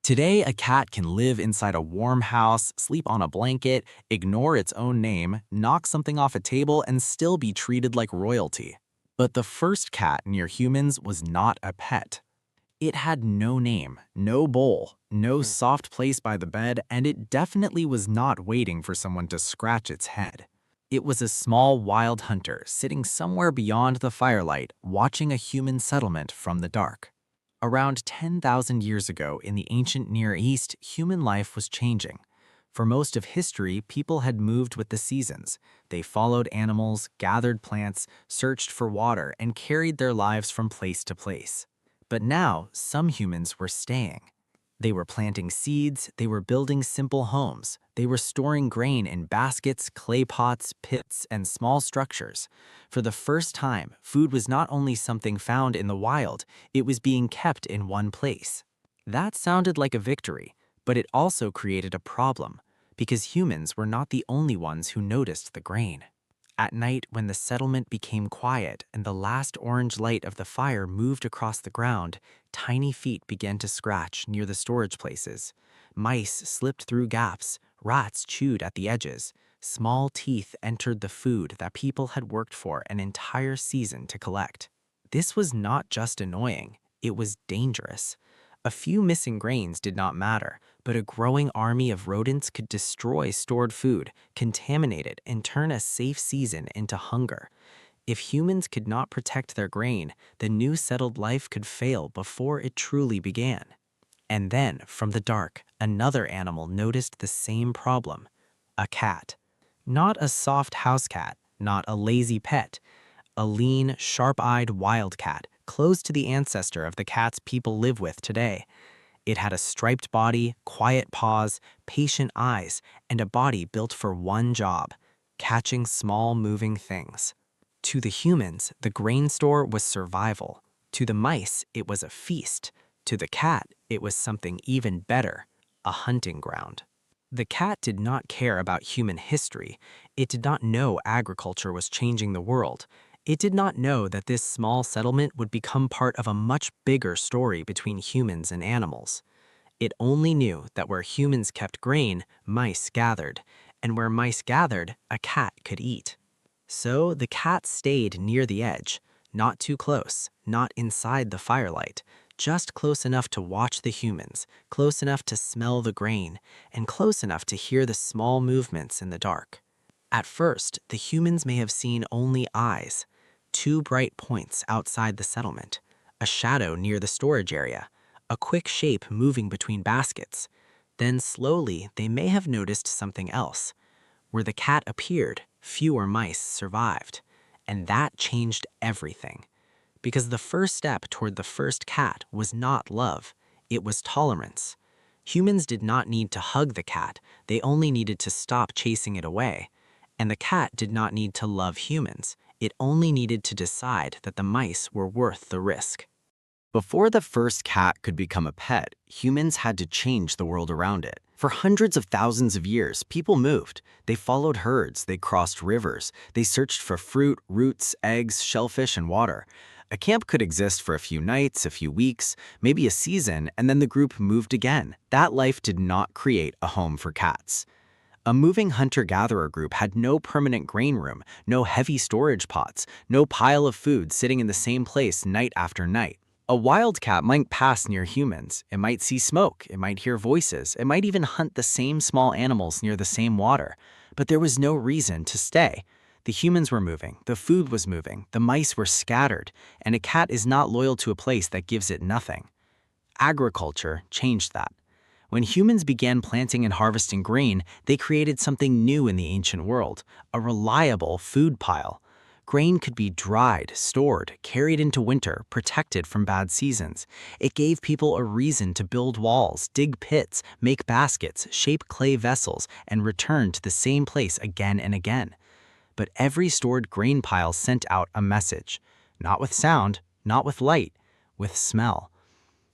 Today, a cat can live inside a warm house, sleep on a blanket, ignore its own name, knock something off a table, and still be treated like royalty. But the first cat near humans was not a pet. It had no name, no bowl, no soft place by the bed, and it definitely was not waiting for someone to scratch its head. It was a small wild hunter sitting somewhere beyond the firelight, watching a human settlement from the dark. Around 10,000 years ago in the ancient Near East, human life was changing. For most of history, people had moved with the seasons. They followed animals, gathered plants, searched for water, and carried their lives from place to place. But now, some humans were staying. They were planting seeds, they were building simple homes, they were storing grain in baskets, clay pots, pits, and small structures. For the first time, food was not only something found in the wild, it was being kept in one place. That sounded like a victory, but it also created a problem, because humans were not the only ones who noticed the grain. At night, when the settlement became quiet and the last orange light of the fire moved across the ground, tiny feet began to scratch near the storage places. Mice slipped through gaps, rats chewed at the edges. Small teeth entered the food that people had worked for an entire season to collect. This was not just annoying, it was dangerous. A few missing grains did not matter, but a growing army of rodents could destroy stored food, contaminate it, and turn a safe season into hunger. If humans could not protect their grain, the new settled life could fail before it truly began. And then, from the dark, another animal noticed the same problem: a cat. Not a soft house cat, not a lazy pet. A lean, sharp-eyed wildcat, close to the ancestor of the cats people live with today. It had a striped body, quiet paws, patient eyes, and a body built for one job: catching small moving things. To the humans, the grain store was survival. To the mice, it was a feast. To the cat, it was something even better: a hunting ground. The cat did not care about human history. It did not know agriculture was changing the world. It did not know that this small settlement would become part of a much bigger story between humans and animals. It only knew that where humans kept grain, mice gathered, and where mice gathered, a cat could eat. So the cat stayed near the edge, not too close, not inside the firelight, just close enough to watch the humans, close enough to smell the grain, and close enough to hear the small movements in the dark. At first, the humans may have seen only eyes. Two bright points outside the settlement, a shadow near the storage area, a quick shape moving between baskets. Then slowly, they may have noticed something else. Where the cat appeared, fewer mice survived. And that changed everything. Because the first step toward the first cat was not love, it was tolerance. Humans did not need to hug the cat, they only needed to stop chasing it away. And the cat did not need to love humans. It only needed to decide that the mice were worth the risk. Before the first cat could become a pet, humans had to change the world around it. For hundreds of thousands of years, people moved. They followed herds, they crossed rivers, they searched for fruit, roots, eggs, shellfish, and water. A camp could exist for a few nights, a few weeks, maybe a season, and then the group moved again. That life did not create a home for cats. A moving hunter-gatherer group had no permanent grain room, no heavy storage pots, no pile of food sitting in the same place night after night. A wildcat might pass near humans. It might see smoke, it might hear voices, it might even hunt the same small animals near the same water. But there was no reason to stay. The humans were moving, the food was moving, the mice were scattered, and a cat is not loyal to a place that gives it nothing. Agriculture changed that. When humans began planting and harvesting grain, they created something new in the ancient world: a reliable food pile. Grain could be dried, stored, carried into winter, protected from bad seasons. It gave people a reason to build walls, dig pits, make baskets, shape clay vessels, and return to the same place again and again. But every stored grain pile sent out a message. Not with sound, not with light, with smell.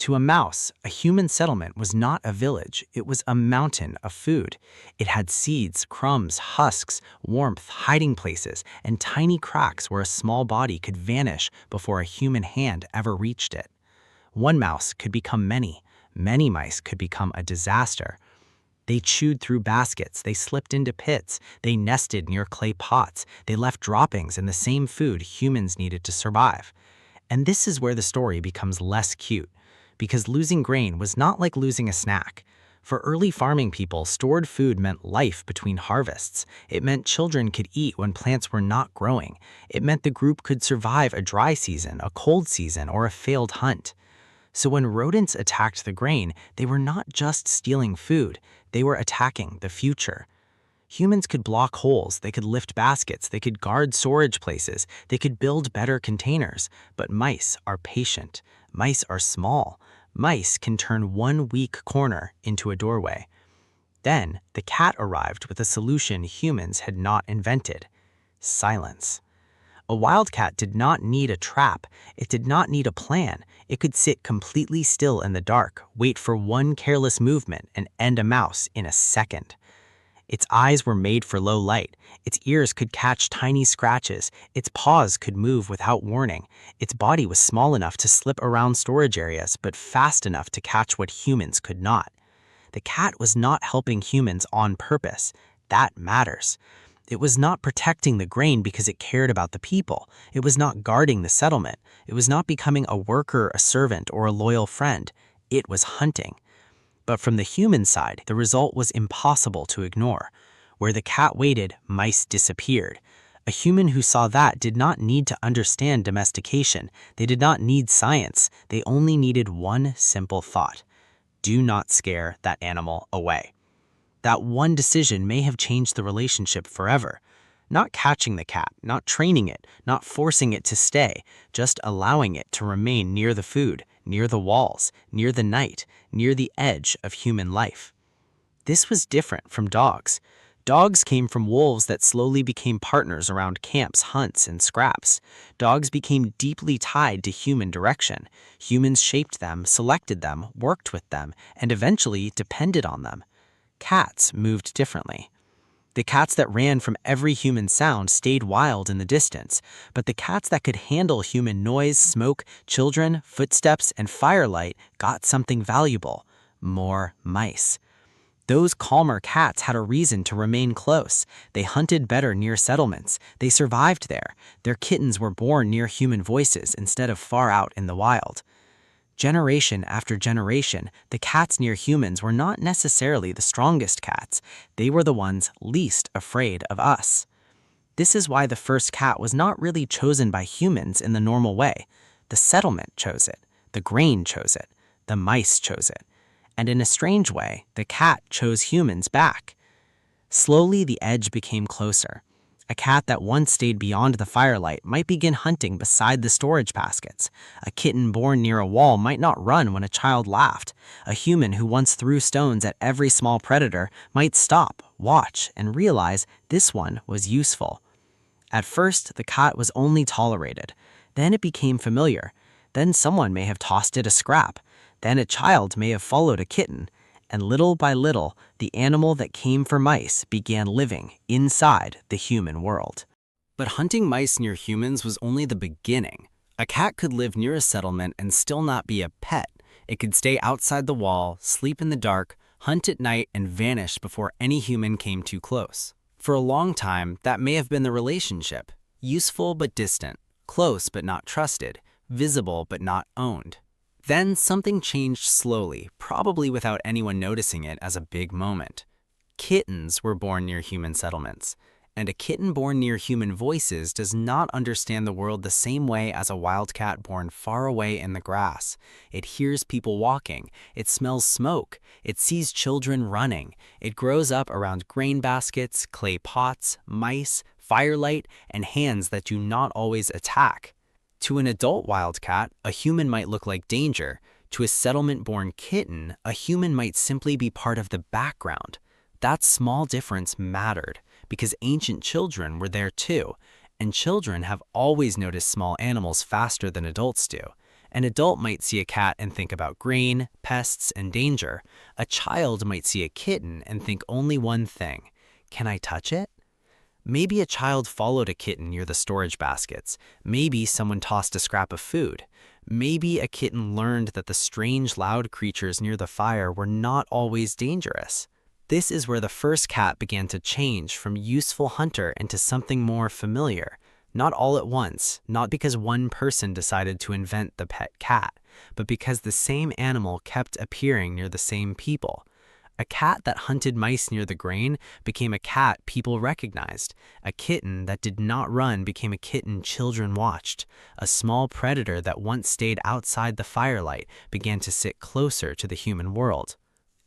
To a mouse, a human settlement was not a village, it was a mountain of food. It had seeds, crumbs, husks, warmth, hiding places, and tiny cracks where a small body could vanish before a human hand ever reached it. One mouse could become many. Many mice could become a disaster. They chewed through baskets, they slipped into pits, they nested near clay pots, they left droppings in the same food humans needed to survive. And this is where the story becomes less cute, because losing grain was not like losing a snack. For early farming people, stored food meant life between harvests. It meant children could eat when plants were not growing. It meant the group could survive a dry season, a cold season, or a failed hunt. So when rodents attacked the grain, they were not just stealing food, they were attacking the future. Humans could block holes, they could lift baskets, they could guard storage places, they could build better containers. But mice are patient. Mice are small. Mice can turn one weak corner into a doorway. Then the cat arrived with a solution humans had not invented: silence. A wildcat did not need a trap. It did not need a plan. It could sit completely still in the dark, wait for one careless movement, and end a mouse in a second. Its eyes were made for low light. Its ears could catch tiny scratches. Its paws could move without warning. Its body was small enough to slip around storage areas, but fast enough to catch what humans could not. The cat was not helping humans on purpose. That matters. It was not protecting the grain because it cared about the people. It was not guarding the settlement. It was not becoming a worker, a servant, or a loyal friend. It was hunting. But from the human side, the result was impossible to ignore. Where the cat waited, mice disappeared. A human who saw that did not need to understand domestication. They did not need science. They only needed one simple thought: do not scare that animal away. That one decision may have changed the relationship forever. Not catching the cat, not training it, not forcing it to stay, just allowing it to remain near the food, near the walls, near the night, near the edge of human life. This was different from dogs. Dogs came from wolves that slowly became partners around camps, hunts, and scraps. Dogs became deeply tied to human direction. Humans shaped them, selected them, worked with them, and eventually depended on them. Cats moved differently. The cats that ran from every human sound stayed wild in the distance, but the cats that could handle human noise, smoke, children, footsteps, and firelight got something valuable: more mice. Those calmer cats had a reason to remain close. They hunted better near settlements. They survived there. Their kittens were born near human voices instead of far out in the wild. Generation after generation, the cats near humans were not necessarily the strongest cats. They were the ones least afraid of us. This is why the first cat was not really chosen by humans in the normal way. The settlement chose it. The grain chose it. The mice chose it. And in a strange way, the cat chose humans back. Slowly, the edge became closer. A cat that once stayed beyond the firelight might begin hunting beside the storage baskets. A kitten born near a wall might not run when a child laughed. A human who once threw stones at every small predator might stop, watch, and realize this one was useful. At first, the cat was only tolerated. Then it became familiar. Then someone may have tossed it a scrap. Then a child may have followed a kitten. And little by little, the animal that came for mice began living inside the human world. But hunting mice near humans was only the beginning. A cat could live near a settlement and still not be a pet. It could stay outside the wall, sleep in the dark, hunt at night, and vanish before any human came too close. For a long time, that may have been the relationship: useful but distant, close but not trusted, visible but not owned. Then something changed slowly, probably without anyone noticing it as a big moment. Kittens were born near human settlements, and a kitten born near human voices does not understand the world the same way as a wildcat born far away in the grass. It hears people walking, it smells smoke, it sees children running, it grows up around grain baskets, clay pots, mice, firelight, and hands that do not always attack. To an adult wildcat, a human might look like danger. To a settlement-born kitten, a human might simply be part of the background. That small difference mattered, because ancient children were there too, and children have always noticed small animals faster than adults do. An adult might see a cat and think about grain, pests, and danger. A child might see a kitten and think only one thing: can I touch it? Maybe a child followed a kitten near the storage baskets. Maybe someone tossed a scrap of food. Maybe a kitten learned that the strange loud creatures near the fire were not always dangerous. This is where the first cat began to change from useful hunter into something more familiar. Not all at once, not because one person decided to invent the pet cat, but because the same animal kept appearing near the same people. A cat that hunted mice near the grain became a cat people recognized. A kitten that did not run became a kitten children watched. A small predator that once stayed outside the firelight began to sit closer to the human world.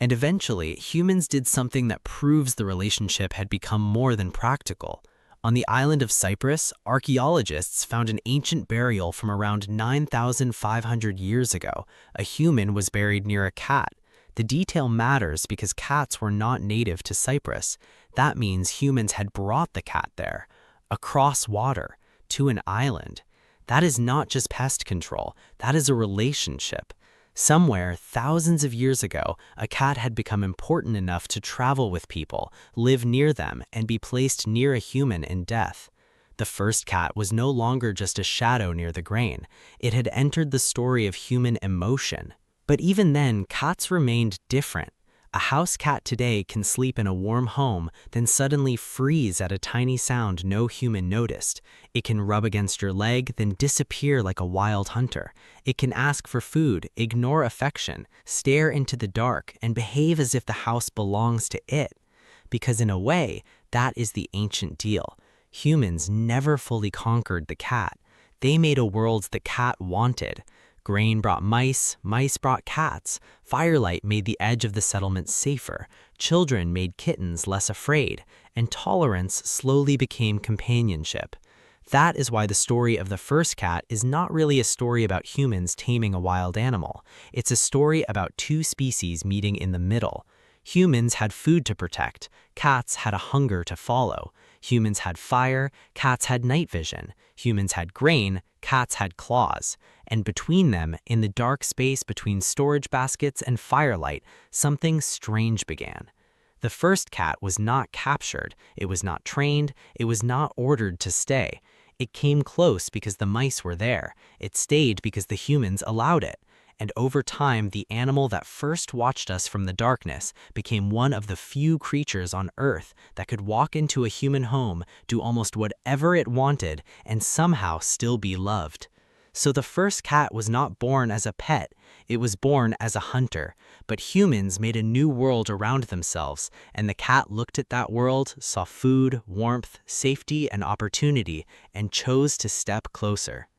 And eventually, humans did something that proves the relationship had become more than practical. On the island of Cyprus, archaeologists found an ancient burial from around 9,500 years ago. A human was buried near a cat. The detail matters because cats were not native to Cyprus. That means humans had brought the cat there, across water, to an island. That is not just pest control, that is a relationship. Somewhere, thousands of years ago, a cat had become important enough to travel with people, live near them, and be placed near a human in death. The first cat was no longer just a shadow near the grain. It had entered the story of human emotion. But even then, cats remained different. A house cat today can sleep in a warm home, then suddenly freeze at a tiny sound no human noticed. It can rub against your leg, then disappear like a wild hunter. It can ask for food, ignore affection, stare into the dark, and behave as if the house belongs to it. Because in a way, that is the ancient deal. Humans never fully conquered the cat. They made a world the cat wanted. Grain brought mice, mice brought cats. Firelight made the edge of the settlement safer. Children made kittens less afraid. And tolerance slowly became companionship. That is why the story of the first cat is not really a story about humans taming a wild animal. It's a story about two species meeting in the middle. Humans had food to protect. Cats had a hunger to follow. Humans had fire. Cats had night vision. Humans had grain. Cats had claws. And between them, in the dark space between storage baskets and firelight, something strange began. The first cat was not captured, it was not trained, it was not ordered to stay. It came close because the mice were there. It stayed because the humans allowed it. And over time, the animal that first watched us from the darkness became one of the few creatures on Earth that could walk into a human home, do almost whatever it wanted, and somehow still be loved. So the first cat was not born as a pet, it was born as a hunter. But humans made a new world around themselves, and the cat looked at that world, saw food, warmth, safety, and opportunity, and chose to step closer.